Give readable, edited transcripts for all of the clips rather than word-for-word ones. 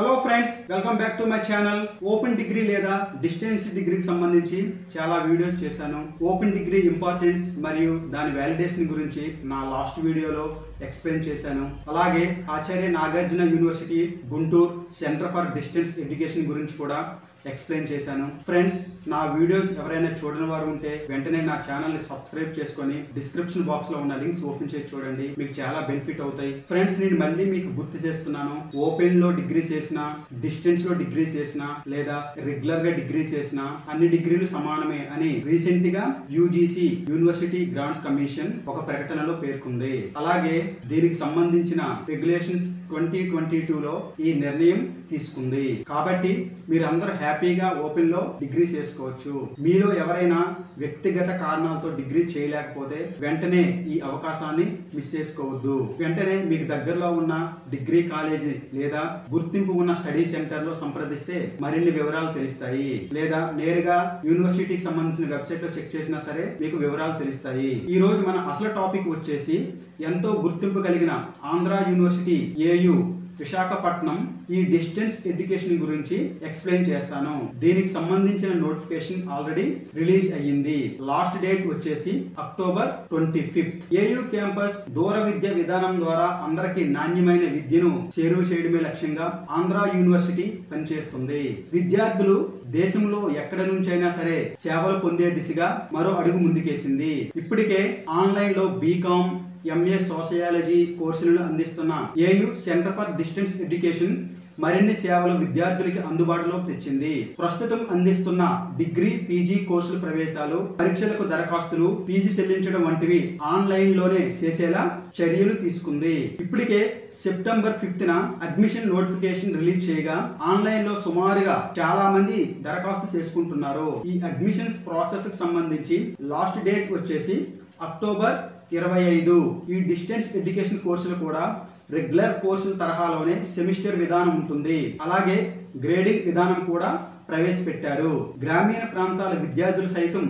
Hello friends, welcome back to my channel. Open degree లేదా distance డిగ్రీకి సంబంధించి చాలా వీడియోస్ చేశాను. ఓపెన్ డిగ్రీ ఇంపార్టెన్స్ మరియు దాని వ్యాలిడేషన్ గురించి నా లాస్ట్ వీడియోలో ఎక్స్ప్లెయిన్ చేశాను. అలాగే Acharya Nagarjuna University Guntur Centre for distance Education గురించి కూడా ఎక్స్ప్లెయిన్ చేశాను. ఫ్రెండ్స్, నా వీడియోస్ ఎవరైనా చూడని వారు ఉంటే వెంటనే నా ఛానల్ ని సబ్స్క్రైబ్ చేసుకొని డిస్క్రిప్షన్ బాక్స్ లో ఉన్న లింక్స్ ఓపెన్ చేసి చూడండి, మీకు చాలా బెనిఫిట్ అవుతాయి. ఫ్రెండ్స్, నేను మళ్ళీ మీకు గుర్తు చేస్తున్నాను, ఓపెన్ లో డిగ్రీ చేసినా, డిస్టెన్స్ లో డిగ్రీ చేసినా లేదా రెగ్యులర్ గా డిగ్రీ చేసినా అన్ని డిగ్రీలు సమానమే అని రీసెంట్ గా యూజీసీ యూనివర్సిటీ గ్రాంట్స్ కమిషన్ ఒక ప్రకటనలో పేర్కొంది. అలాగే దీనికి సంబంధించిన రెగ్యులేషన్స్ 2022లో ఈ నిర్ణయం తీసుకుంది. కాబట్టి మీరందరూ హ్యాపీగా ఓపెన్ లో డిగ్రీ చేసుకోవచ్చు. మీలో ఎవరైనా వ్యక్తిగత కారణాలతో డిగ్రీ చేయలేకపోతే వెంటనే ఈ అవకాశాన్ని మిస్ చేసుకోవద్దు. వెంటనే మీకు దగ్గరలో ఉన్న డిగ్రీ కాలేజీ లేదా గుర్తింపు ఉన్న స్టడీ సెంటర్ లో సంప్రదిస్తే మరిన్ని వివరాలు తెలుస్తాయి. లేదా నేరుగా యూనివర్సిటీకి సంబంధించిన వెబ్సైట్ లో చెక్ చేసినా సరే మీకు వివరాలు తెలుస్తాయి. ఈ రోజు మన అసలు టాపిక్ వచ్చేసి ఎంతో గుర్తింపు కలిగిన ఆంధ్ర యూనివర్సిటీ ఏయు విశాఖపట్నం ఈ డిస్టెన్స్ ఎడ్యుకేషన్ గురించి ఎక్స్ప్లెయిన్ చేస్తాను. దీనికి సంబంధించిన నోటిఫికేషన్ ఆల్రెడీ రిలీజ్ అయ్యింది. లాస్ట్ డేట్ వచ్చేసి అక్టోబర్ 25. ఏయు క్యాంపస్ దూర విద్య విధానం ద్వారా అందరికీ నాణ్యమైన విద్యను చేరువ చేయడమే లక్ష్యంగా ఆంధ్ర యూనివర్సిటీ పనిచేస్తుంది. విద్యార్థులు దేశంలో ఎక్కడి నుంచైనా సరే సేవలు పొందే దిశగా మరో అడుగు ముందుకేసింది. ఇప్పటికే ఆన్లైన్ లో బీకామ్, ఎంఏ సోషియాలజీ కోర్సులను అందిస్తున్న AU centre for distance education మరిన్ని సేవలు విద్యార్థులకి అందుబాటులోకి తెచ్చింది. ప్రస్తుతం అందిస్తున్న డిగ్రీ, పీజీ కోర్సుల ప్రవేశాలు, పరీక్షలకు దరఖాస్తులు, ఫీజు చెల్లించడం వంటివి ఆన్లైన్ లోనే చేసేలా చర్యలు తీసుకుంది. ఇప్పటికే సెప్టెంబర్ 5న అడ్మిషన్ నోటిఫికేషన్ రిలీజ్ చేయగా ఆన్లైన్ లో సుమారుగా చాలా మంది దరఖాస్తు చేసుకుంటున్నారు. ఈ అడ్మిషన్స్ ప్రాసెస్ కి సంబంధించి లాస్ట్ డేట్ వచ్చేసి అక్టోబర్ 25. ఈ డిస్టెన్స్ ఎడ్యుకేషన్ కోర్సులు కూడా రెగ్యులర్ కోర్సుల తరహాలోనే సెమిస్టర్ విధానం ఉంటుంది. అలాగే గ్రేడింగ్ విధానం కూడా ప్రవేశపెట్టారు. గ్రామీణ ప్రాంతాల విద్యార్థులు సైతం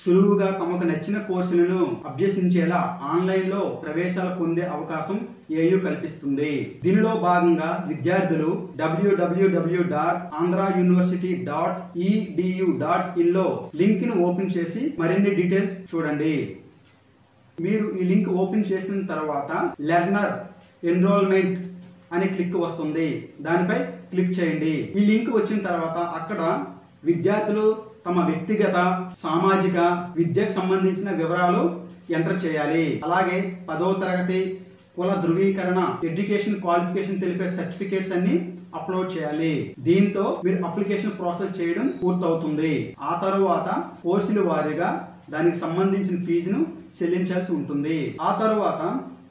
సులువుగా తమకు నచ్చిన కోర్సులను అభ్యసించేలా ఆన్లైన్ లో ప్రవేశాలు పొందే అవకాశం ఏయు కల్పిస్తుంది. దీనిలో భాగంగా విద్యార్థులు www.andrauniversity.edu.in లో లింక్ ను ఓపెన్ చేసి మరిన్ని డీటెయిల్స్ చూడండి. మీరు ఈ లింక్ ఓపెన్ చేసిన తర్వాత లెర్నర్ ఎన్రోల్మెంట్ అనే క్లిక్ వస్తుంది, దానిపై క్లిక్ చేయండి. ఈ లింక్ వచ్చిన తర్వాత అక్కడ విద్యార్థులు తమ వ్యక్తిగత, సామాజిక విద్యకు సంబంధించిన వివరాలు ఎంటర్ చేయాలి. అలాగే 10వ తరగతి కుల ధృవీకరణ, ఎడ్యుకేషన్ క్వాలిఫికేషన్ తెలిపే సర్టిఫికేట్స్ అన్ని అప్లోడ్ చేయాలి. దీంతో మీరు అప్లికేషన్ ప్రాసెస్ చేయడం పూర్తవుతుంది. ఆ తర్వాత కోర్సుల వారీగా దానికి సంబంధించిన ఫీజును చెల్లించాల్సి ఉంటుంది. ఆ తర్వాత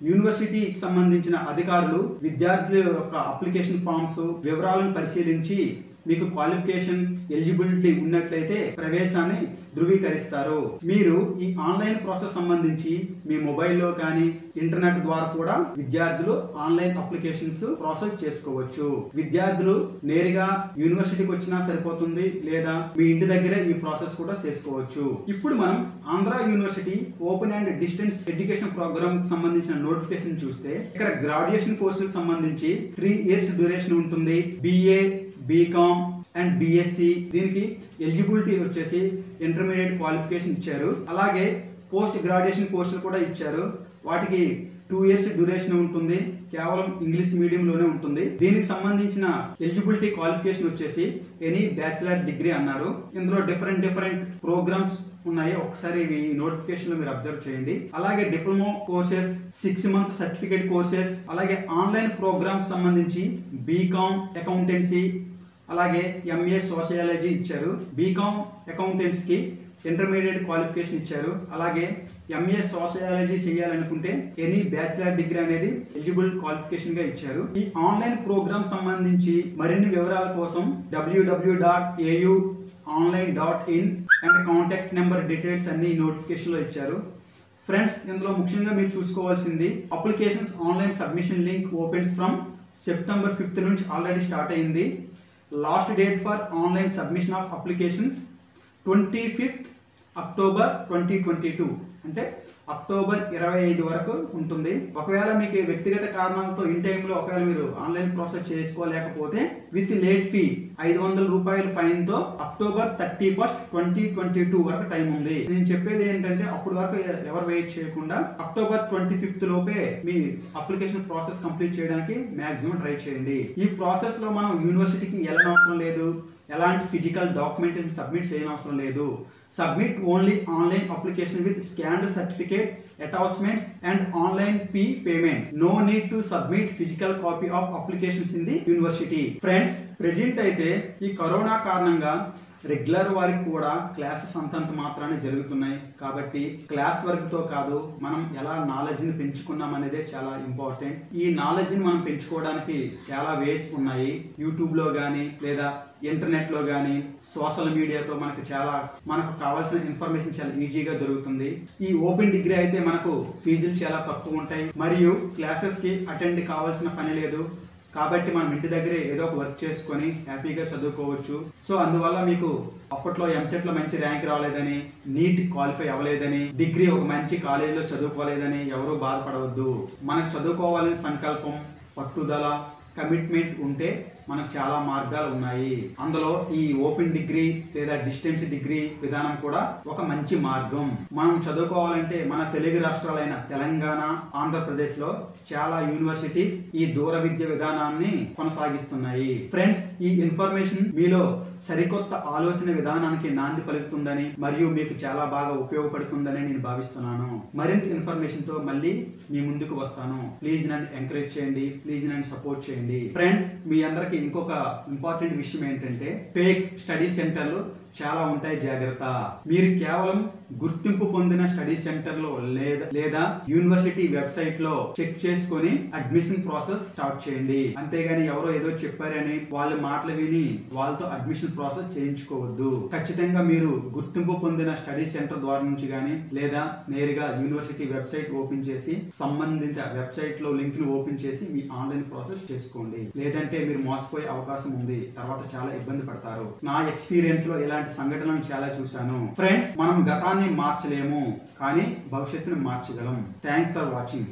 యూనివర్సిటీకి సంబంధించిన అధికారులు విద్యార్థుల యొక్క అప్లికేషన్ ఫామ్స్ వివరాలను పరిశీలించి మీకు క్వాలిఫికేషన్, ఎలిజిబిలిటీ ఉన్నట్లయితే ప్రవేశాన్ని ధృవీకరిస్తారు. మీరు ఈ ఆన్లైన్ ప్రాసెస్ సంబంధించి మీ మొబైల్లో కానీ ఇంటర్నెట్ ద్వారా కూడా విద్యార్థులు ఆన్లైన్ అప్లికేషన్స్ ప్రాసెస్ చేసుకోవచ్చు. విద్యార్థులు నేరుగా యూనివర్సిటీకి వచ్చినా సరిపోతుంది, లేదా మీ ఇంటి దగ్గరే ఈ ప్రాసెస్ కూడా చేసుకోవచ్చు. ఇప్పుడు మనం Andhra university open and distance education programme కి సంబంధించిన నోటిఫికేషన్ చూస్తే ఇక్కడ గ్రాడ్యుయేషన్ కోర్సులకు సంబంధించి 3 years డ్యూరేషన్ ఉంటుంది. BA, BCom and BSc. దీనికి ఎలిజిబిలిటీ వచ్చేసి ఇంటర్మీడియట్ క్వాలిఫికేషన్ ఇచ్చారు. అలాగే పోస్ట్ గ్రాడ్యుయేషన్ కోర్సులు కూడా ఇచ్చారు. వాటికి 2 years డ్యూరేషన్ ఉంటుంది. కేవలం ఇంగ్లీష్ మీడియంలోనే ఉంటుంది. దీనికి సంబంధించిన ఎలిజిబిలిటీ క్వాలిఫికేషన్ వచ్చేసి ఎనీ బ్యాచిలర్ డిగ్రీ అన్నారు. ఇందులో డిఫరెంట్ ప్రోగ్రామ్స్ ఉన్నాయి. ఒకసారి ఈ నోటిఫికేషన్ లో మీరు అబ్జర్వ్ చేయండి. అలాగే diploma courses, 6 month certificate courses, అలాగే ఆన్లైన్ ప్రోగ్రామ్ సంబంధించి బీకామ్ అకౌంటెన్సీ, అలాగే ఎంఏ సోషియాలజీ ఇచ్చారు. బీకామ్ అకౌంటెన్సీ కి ఇంటర్మీడియట్ క్వాలిఫికేషన్ ఇచ్చారు. అలాగే ఎంఏ సోషియాలజీ చేయాలనుకుంటే ఎనీ బ్యాచిలర్ డిగ్రీ అనేది ఎలిజిబుల్ క్వాలిఫికేషన్ గా ఇచ్చారు. ఈ ఆన్లైన్ ప్రోగ్రామ్ సంబంధించి మరిన్ని వివరాల కోసం www.auonline.in and contact number details అన్ని నోటిఫికేషన్ లో ఇచ్చారు. ఫ్రెండ్స్, ఇందులో ముఖ్యంగా మీరు చూసుకోవాల్సింది applications online submission link opens from September 5 నుంచి ఆల్రెడీ స్టార్ట్ అయింది. Last date for online submission of applications 25th October 2022. అంటే అక్టోబర్ 25 వరకు ఉంటుంది. ఒకవేళ మీకు వ్యక్తిగత కారణాలతో ఇన్ టైంలో ఒకవేళ మీరు ఆన్లైన్ ప్రాసెస్ చేసుకోలేకపోతే విత్ లేట్ ఫీ 500 రూపాయల ఫైన్ తో అక్టోబర్ 31, 2022 వరకు టైం ఉంది. నేను చెప్పేది ఏంటంటే అప్పటి వరకు ఎవరు వెయిట్ చేయకుండా అక్టోబర్ 25 లోపే మీ అప్లికేషన్ ప్రాసెస్ కంప్లీట్ చేయడానికి మాక్సిమం ట్రై చేయండి. ఈ ప్రాసెస్ లో మనం యూనివర్సిటీకి వెళ్ళనవసరం లేదు, ఎలాంటి ఫిజికల్ డాక్యుమెంటేషన్ సబ్మిట్ చేయనవసరం లేదు. Submit only online application with scanned certificate, attachments and online fee payment. No need to submit physical copy of applications in the university. Friends, present అయితే ఈ కరోనా కారణంగా రెగ్యులర్ వారికి కూడా క్లాసెస్ అంతంత మాత్రానే జరుగుతున్నాయి. కాబట్టి క్లాస్ వర్క్ తో కాదు, మనం ఎలా నాలెడ్జ్ ని పెంచుకున్నాం అనేదే చాలా ఇంపార్టెంట్. ఈ నాలెడ్జ్ ని మనం పెంచుకోవడానికి చాలా వేస్ ఉన్నాయి. యూట్యూబ్ లో కానీ లేదా ఇంటర్నెట్ లో కానీ సోషల్ మీడియాతో మనకు కావాల్సిన ఇన్ఫర్మేషన్ చాలా ఈజీగా దొరుకుతుంది. ఈ ఓపెన్ డిగ్రీ అయితే మనకు ఫీజులు చాలా తక్కువ ఉంటాయి మరియు క్లాసెస్ కి అటెండ్ కావాల్సిన పని లేదు. కాబట్టి మనం ఇంటి దగ్గరే ఏదో ఒక వర్క్ చేసుకొని హ్యాపీగా చదువుకోవచ్చు. సో అందువల్ల మీకు అప్పట్లో ఎంసెట్ లో మంచి ర్యాంక్ రాలేదని, నీట్ క్వాలిఫై అవ్వలేదని, డిగ్రీ ఒక మంచి కాలేజీలో చదువుకోలేదని ఎవరూ బాధపడవద్దు. మనకు చదువుకోవాలని సంకల్పం, పట్టుదల, కమిట్మెంట్ ఉంటే మనకు చాలా మార్గాలు ఉన్నాయి. అందులో ఈ ఓపెన్ డిగ్రీ లేదా డిస్టెన్స్ డిగ్రీ విధానం కూడా ఒక మంచి మార్గం. మనం చదువుకోవాలంటే మన తెలుగు రాష్ట్రాలైన తెలంగాణ, ఆంధ్రప్రదేశ్ లో చాలా యూనివర్సిటీస్ ఈ దూర విద్య విధానాన్ని కొనసాగిస్తున్నాయి. ఫ్రెండ్స్, ఈ ఇన్ఫర్మేషన్ మీలో సరికొత్త ఆలోచన విధానానికి నాంది పలుకుతుందని మరియు మీకు చాలా బాగా ఉపయోగపడుతుందని నేను భావిస్తున్నాను. మరింత ఇన్ఫర్మేషన్ తో మళ్ళీ మీ ముందుకు వస్తాను. ప్లీజ్ నన్ను ఎంకరేజ్ చేయండి, ప్లీజ్ నన్ను సపోర్ట్ చేయండి. ఫ్రెండ్స్, మీ అందరికి ఇంకొక ఇంపార్టెంట్ విషయం ఏంటంటే ఫేక్ స్టడీ సెంటర్లు చాలా ఉంటాయి, జాగ్రత్త. మీరు కేవలం గుర్తింపు పొందిన స్టడీ సెంటర్ లో లేదా యూనివర్సిటీ వెబ్సైట్ లో చెక్ చేసుకొని అడ్మిషన్ ప్రాసెస్ స్టార్ట్ చేయండి. అంతేగాని ఎవరో ఏదో చెప్పారని వాళ్ళ మాటలు విని వాళ్ళతో అడ్మిషన్ ప్రాసెస్ చేయించుకోవద్దు. ఖచ్చితంగా మీరు గుర్తింపు పొందిన స్టడీ సెంటర్ ద్వారా నుంచి కానీ లేదా నేరుగా యూనివర్సిటీ వెబ్సైట్ ఓపెన్ చేసి సంబంధిత వెబ్సైట్ లో లింక్ ను ఓపెన్ చేసి మీ ఆన్లైన్ ప్రాసెస్ చేసుకోండి. లేదంటే మీరు మోసపోయే అవకాశం ఉంది, తర్వాత చాలా ఇబ్బంది పడతారు. నా ఎక్స్పీరియన్స్ లో ఇలాంటి సంఘటనలు చాలా చూశాను. ఫ్రెండ్స్, మనం గతాన్ని మార్చలేము కానీ భవిష్యత్తును మార్చగలం. Thanks for watching.